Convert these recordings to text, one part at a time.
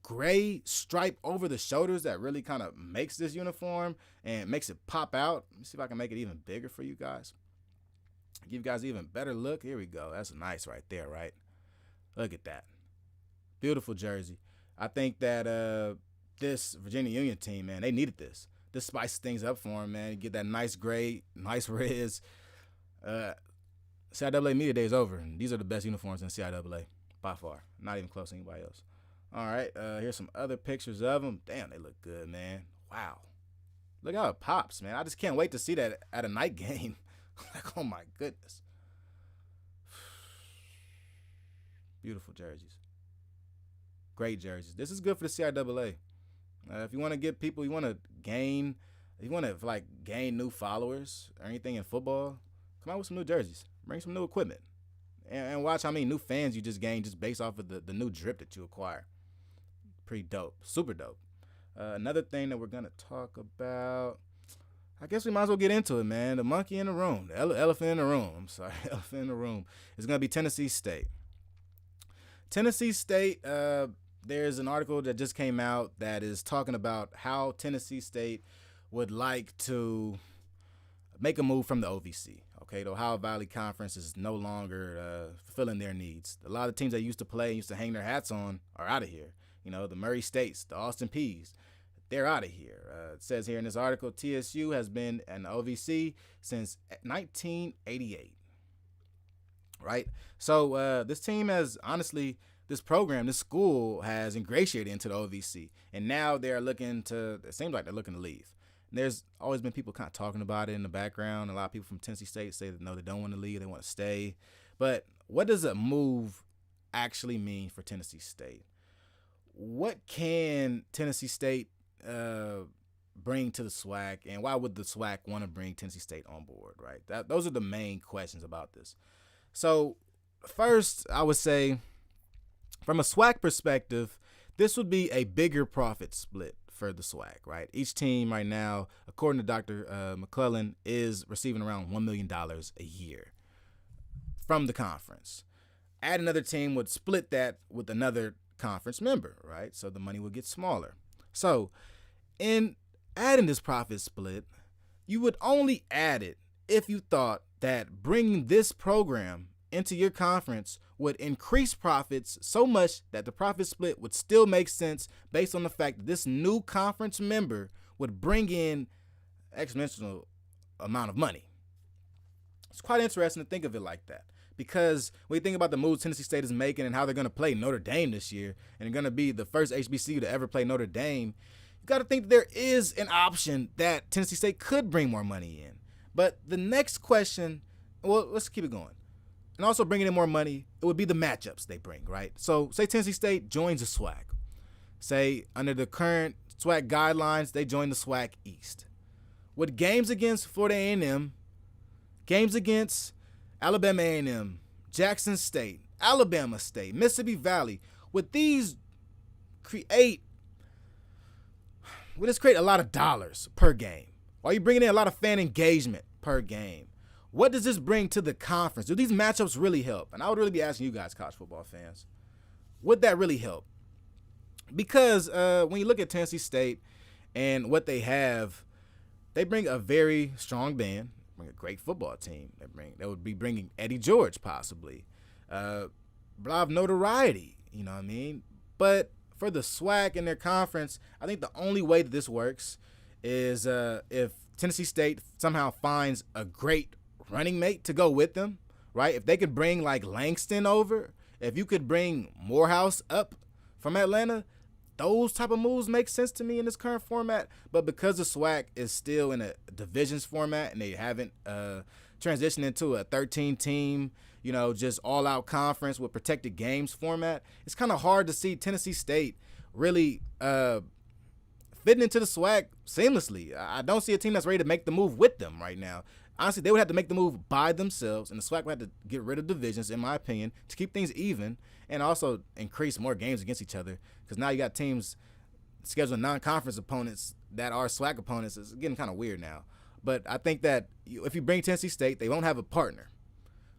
gray stripe over the shoulders that really kind of makes this uniform and makes it pop out. Let me see if I can make it even bigger for you guys. Give you guys even better look. Here we go. That's nice right there, right? Look at that. Beautiful jersey. I think that this Virginia Union team, man, they needed this. This spices things up for them, man. You get that nice gray, nice reds. CIAA Media Day is over, and these are the best uniforms in CIAA by far. Not even close to anybody else. All right, here's some other pictures of them. Damn, they look good, man. Wow. Look how it pops, man. I just can't wait to see that at a night game. Like, oh, my goodness. Beautiful jerseys. Great jerseys. This is good for the CIAA. If you want to get people, you want to gain new followers or anything in football, come out with some new jerseys. Bring some new equipment. And watch how many new fans you just gain just based off of the new drip that you acquire. Pretty dope. Super dope. Another thing that we're going to talk about, I guess we might as well get into it, man. The monkey in the room. The elephant in the room. I'm sorry. Elephant in the room. It's going to be Tennessee State. Tennessee State, there's an article that just came out that is talking about how Tennessee State would like to make a move from the OVC. Okay, the Ohio Valley Conference is no longer fulfilling their needs. A lot of teams that used to play and used to hang their hats on are out of here. You know, the Murray States, the Austin Peays, they're out of here. It says here in this article, TSU has been an OVC since 1988. Right? So this team has, honestly, this program, this school has ingratiated into the OVC. And now they're looking to, it seems like they're looking to leave. There's always been people kind of talking about it in the background. A lot of people from Tennessee State say that no, they don't want to leave, they want to stay. But what does a move actually mean for Tennessee State? What can Tennessee State bring to the SWAC, and why would the SWAC want to bring Tennessee State on board, right? Those are the main questions about this. So first, I would say from a SWAC perspective, this would be a bigger profit split for the SWAC, right? Each team right now, according to Dr. McClellan, is receiving around $1 million a year from the conference. Add another team would split that with another conference member, right? So the money would get smaller. So in adding this profit split, you would only add it if you thought that bringing this program into your conference would increase profits so much that the profit split would still make sense based on the fact that this new conference member would bring in exponential amount of money. It's quite interesting to think of it like that, because when you think about the moves Tennessee State is making and how they're going to play Notre Dame this year, and they're going to be the first HBCU to ever play Notre Dame, you got to think that there is an option that Tennessee State could bring more money in. But the next question, well, let's keep it going. And also bringing in more money, it would be the matchups they bring, right? So say Tennessee State joins the SWAC. Say under the current SWAC guidelines, they join the SWAC East. With games against Florida A&M, games against Alabama A&M, Jackson State, Alabama State, Mississippi Valley, would this create a lot of dollars per game? Are you bringing in a lot of fan engagement per game? What does this bring to the conference? Do these matchups really help? And I would really be asking you guys, college football fans, would that really help? Because when you look at Tennessee State and what they have, they bring a very strong band, bring a great football team. They would be bringing Eddie George possibly, a lot of notoriety. You know what I mean? But for the SWAC and their conference, I think the only way that this works is if Tennessee State somehow finds a great running mate to go with them, right? If they could bring like Langston over, if you could bring Morehouse up from Atlanta, those type of moves make sense to me in this current format. But because the SWAC is still in a divisions format and they haven't transitioned into a 13-team, just all-out conference with protected games format, it's kind of hard to see Tennessee State really fitting into the SWAC seamlessly. I don't see a team that's ready to make the move with them right now. Honestly, they would have to make the move by themselves, and the SWAC would have to get rid of divisions, in my opinion, to keep things even and also increase more games against each other, because now you got teams scheduling non-conference opponents that are SWAC opponents. It's getting kind of weird now. But I think that if you bring Tennessee State, they won't have a partner.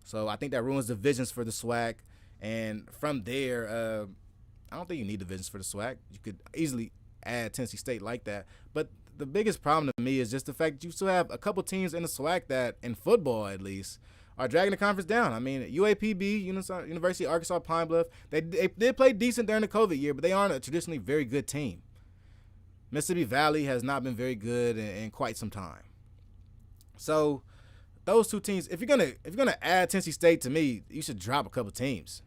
So I think that ruins divisions for the SWAC. And from there, I don't think you need divisions for the SWAC. You could easily add Tennessee State like that. But the biggest problem to me is just the fact that you still have a couple teams in the SWAC that, in football at least, are dragging the conference down. I mean, UAPB, University of Arkansas Pine Bluff, they did play decent during the COVID year, but they aren't a traditionally very good team. Mississippi Valley has not been very good in quite some time. So those two teams, if you're gonna add Tennessee State, to me, you should drop a couple teams.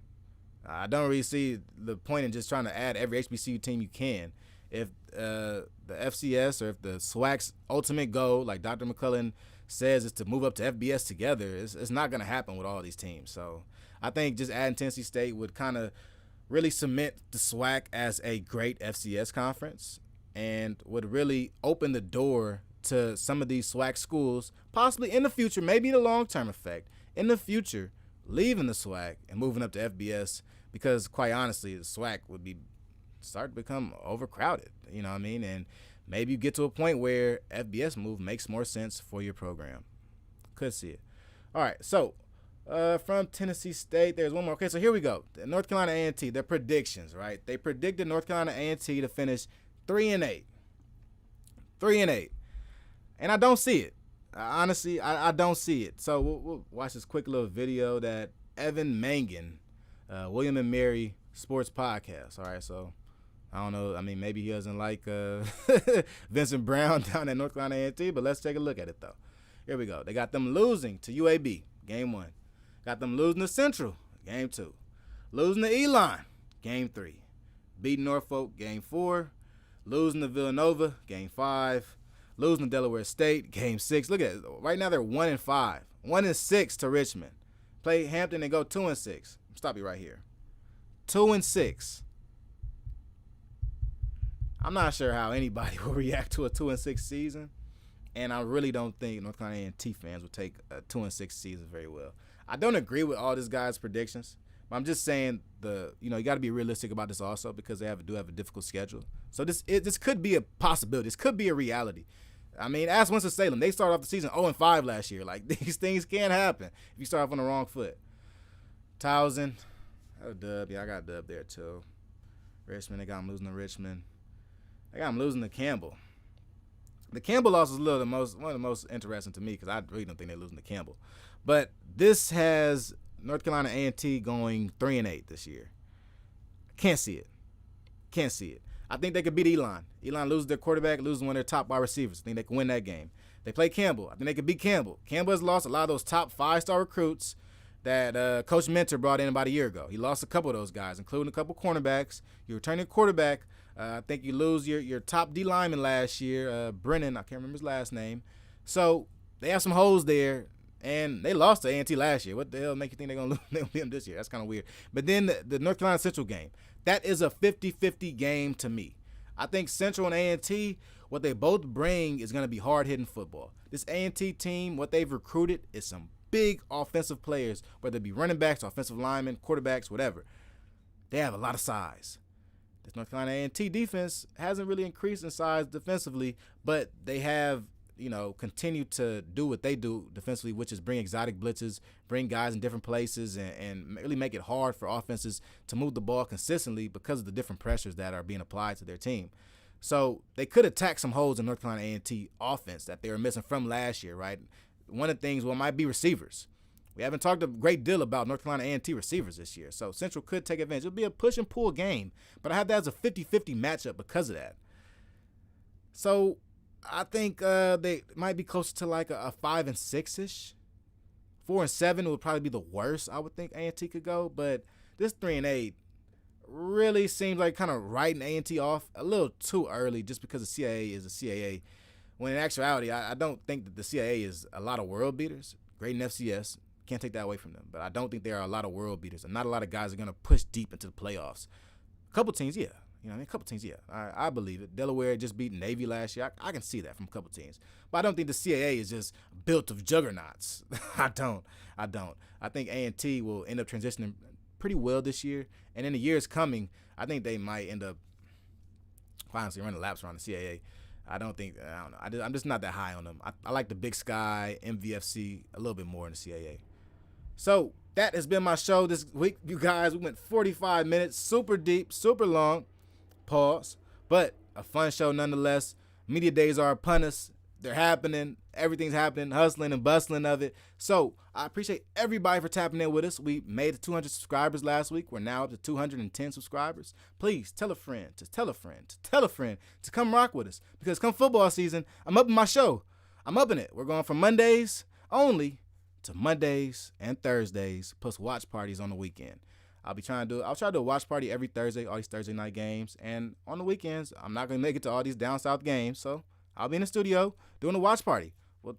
I don't really see the point in just trying to add every HBCU team you can. If the FCS or if the SWAC's ultimate goal, like Dr. McCullough says, is to move up to FBS together, it's not going to happen with all these teams. So I think just adding Tennessee State would kind of really cement the SWAC as a great FCS conference and would really open the door to some of these SWAC schools, possibly in the future, maybe the long-term effect, in the future, leaving the SWAC and moving up to FBS, because quite honestly, the SWAC would start to become overcrowded, you know what I mean? And maybe you get to a point where FBS move makes more sense for your program. Could see it. All right, so from Tennessee State, there's one more. Okay, so here we go. North Carolina A&T, their predictions, right? They predicted North Carolina A&T to finish 3-8. 3-8. And I don't see it. Honestly, I don't see it. So we'll watch this quick little video that Evan Mangan, William and Mary Sports Podcast. All right, so I don't know. I mean, maybe he doesn't like Vincent Brown down at North Carolina A&T, but let's take a look at it, though. Here we go. They got them losing to UAB, Game 1. Got them losing to Central, Game 2. Losing to Elon, Game 3. Beating Norfolk, Game 4. Losing to Villanova, Game 5. Losing to Delaware State, Game 6. Look at it. Right now they're 1-5. 1-6 to Richmond. Play Hampton, they go 2-6. Stop you right here. 2-6. I'm not sure how anybody will react to a 2-6 season, and I really don't think North Carolina A&T fans would take a 2-6 season very well. I don't agree with all this guy's predictions, but I'm just saying you got to be realistic about this also, because they do have a difficult schedule. So this could be a possibility. This could be a reality. I mean, ask Winston-Salem. They started off the season 0-5 last year. Like, these things can happen if you start off on the wrong foot. Towson, a dub. Yeah, I got a dub there too. Richmond, they got them losing to Richmond. They got them losing to Campbell. The Campbell loss was one of the most interesting to me, because I really don't think they're losing to Campbell. But this has North Carolina A&T going 3-8 this year. Can't see it. Can't see it. I think they could beat Elon. Elon loses their quarterback, loses one of their top wide receivers. I think they can win that game. They play Campbell. I think they could beat Campbell. Campbell has lost a lot of those top 5-star recruits that Coach Mentor brought in about a year ago. He lost a couple of those guys, including a couple cornerbacks. You're returning quarterback. I think you lose your top D lineman last year, Brennan. I can't remember his last name. So they have some holes there, and they lost to A&T last year. What the hell make you think they're going to lose them this year? That's kind of weird. But then the North Carolina Central game, that is a 50-50 game to me. I think Central and A&T, what they both bring is going to be hard-hitting football. This A&T team, what they've recruited is some big offensive players, whether it be running backs, offensive linemen, quarterbacks, whatever. They have a lot of size. This North Carolina A&T defense hasn't really increased in size defensively, but they have, continued to do what they do defensively, which is bring exotic blitzes, bring guys in different places, and really make it hard for offenses to move the ball consistently because of the different pressures that are being applied to their team. So they could attack some holes in North Carolina A&T offense that they were missing from last year, right? One of the things, might be receivers. We haven't talked a great deal about North Carolina A&T receivers this year, so Central could take advantage. It'll be a push and pull game, but I have that as a 50-50 matchup because of that. So I think they might be closer to like a 5-6-ish. 4-7 would probably be the worst I would think A&T could go, but this 3-8 really seems like kind of writing A&T off a little too early just because the CAA is a CAA. When in actuality, I don't think that the CAA is a lot of world beaters. Great in FCS. Can't take that away from them. But I don't think there are a lot of world beaters, and not a lot of guys are going to push deep into the playoffs. A couple teams, yeah. A couple teams, yeah. I believe it. Delaware just beat Navy last year. I can see that from a couple teams. But I don't think the CAA is just built of juggernauts. I don't. I think A&T will end up transitioning pretty well this year. And in the years coming, I think they might end up, quite honestly, running laps around the CAA. I don't know. I'm just not that high on them. I like the Big Sky, MVFC a little bit more in the CAA. So that has been my show this week, you guys. We went 45 minutes, super deep, super long. Pause. But a fun show nonetheless. Media days are upon us. They're happening. Everything's happening, hustling and bustling of it. So I appreciate everybody for tapping in with us. We made 200 subscribers last week. We're now up to 210 subscribers. Please tell a friend to tell a friend to tell a friend to come rock with us. Because come football season, I'm upping my show. I'm upping it. We're going from Mondays only to Mondays and Thursdays, plus watch parties on the weekend. I'll try to do a watch party every Thursday, all these Thursday night games. And on the weekends, I'm not going to make it to all these down south games. So I'll be in the studio doing a watch party. Well,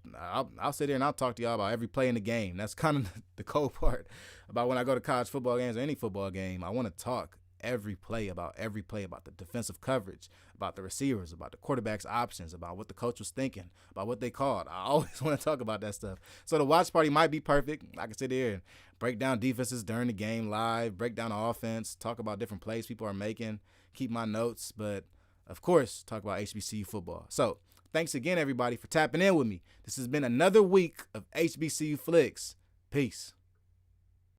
I'll sit there and I'll talk to y'all about every play in the game. That's kind of the cool part about when I go to college football games or any football game. I want to talk every play, about the defensive coverage, about the receivers, about the quarterback's options, about what the coach was thinking, about what they called. I always want to talk about that stuff. So the watch party might be perfect. I can sit here and break down defenses during the game live, break down the offense, talk about different plays people are making, keep my notes, but of course, talk about HBCU football. So thanks again, everybody, for tapping in with me. This has been another week of HBCU Flicks. Peace.